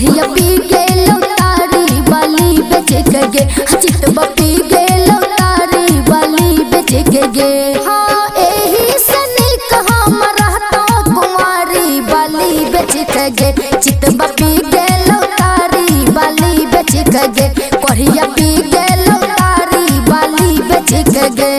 कहिया पी गेलो तारी बाली बेच के गे चितवा पी गेलो तारी बाली बेच के गे। हाँ एही से निक हम रहतो कुंवारी बाली बेच के गे चितवा पी गेलो तारी बाली बेच के गे कहिया पी गेलो तारी बाली बेच के गे।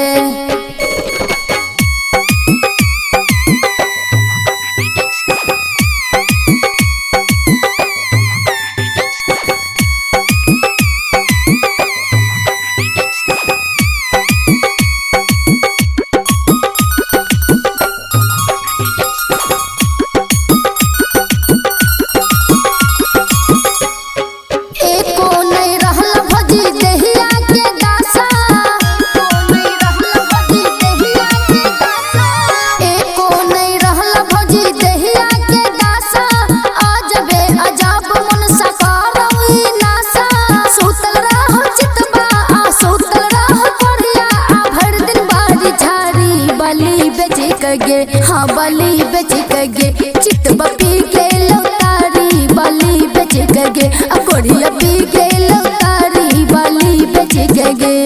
हाँ बाली बेच के गे चितवा पी गेलो तारी बाली बेच के गे कोढ़िया पी गेलो तारी बाली बेच के गे।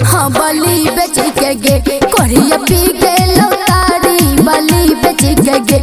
हाँ बाली बेच के गे कोढ़िया पी गेलो तारी बाली बेच के गे।